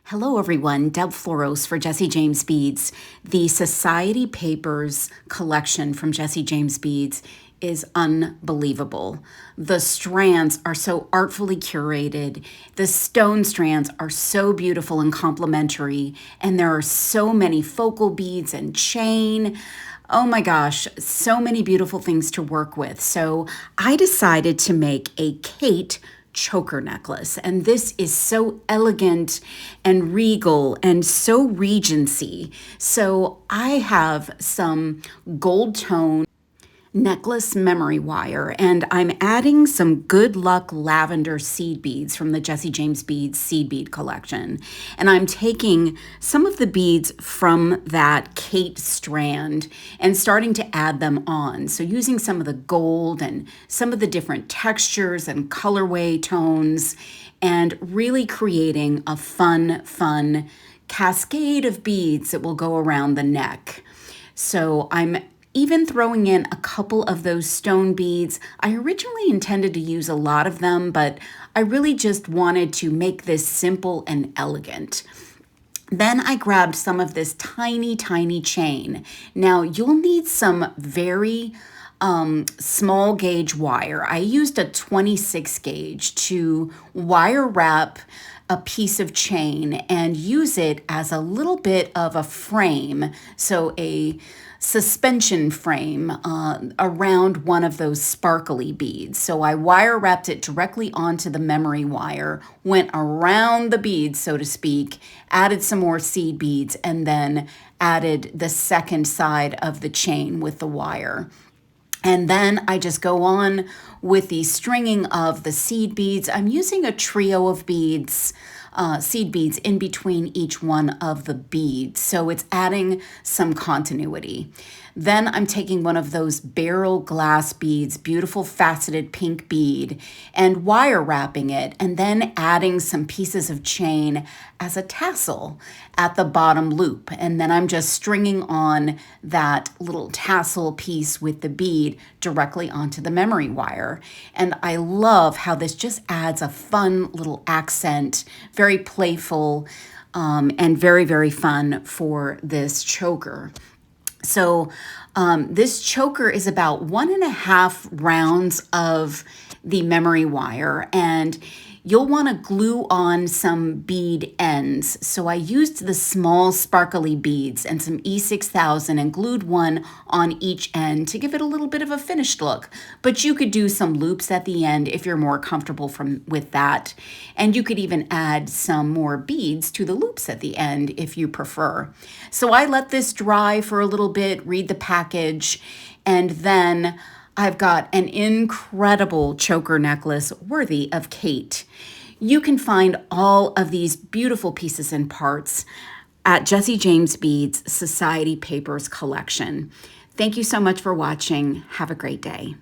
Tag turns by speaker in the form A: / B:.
A: Hello everyone, Deb Floros for Jesse James Beads. The Society Papers Collection from Jesse James Beads is unbelievable. The strands are so artfully curated. The stone strands are so beautiful and complementary, and there are so many focal beads and chain. Oh my gosh, so many beautiful things to work with. So I decided to make a Kate choker necklace, and this is so elegant and regal and so Regency. So I have some gold tone necklace memory wire, and I'm adding some good luck lavender seed beads from the Jesse James Beads seed bead collection. And I'm taking some of the beads from that Kate strand and starting to add them on. So using some of the gold and some of the different textures and colorway tones, and really creating a fun cascade of beads that will go around the neck. So I'm even throwing in a couple of those stone beads. I originally intended to use a lot of them, but I really just wanted to make this simple and elegant. Then I grabbed some of this tiny chain. Now you'll need some very small gauge wire. I used a 26 gauge to wire wrap a piece of chain and use it as a little bit of a frame, so a suspension frame around one of those sparkly beads. So I wire wrapped it directly onto the memory wire, went around the beads, so to speak, added some more seed beads, and then added the second side of the chain with the wire. And then I just go on with the stringing of the seed beads. I'm using a trio of beads, seed beads in between each one of the beads. So it's adding some continuity. Then I'm taking one of those barrel glass beads, beautiful faceted pink bead, and wire wrapping it, and then adding some pieces of chain as a tassel at the bottom loop. And then I'm just stringing on that little tassel piece with the bead directly onto the memory wire. And I love how this just adds a fun little accent, very playful, and very fun for this choker. So this choker is about 1.5 rounds of the memory wire, and you'll want to glue on some bead ends. So I used the small sparkly beads and some E6000 and glued one on each end to give it a little bit of a finished look. But you could do some loops at the end if you're more comfortable with that. And you could even add some more beads to the loops at the end if you prefer. So I let this dry for a little bit, read the package, and then I've got an incredible choker necklace worthy of Kate. You can find all of these beautiful pieces and parts at Jesse James Beads Society Papers Collection. Thank you so much for watching. Have a great day.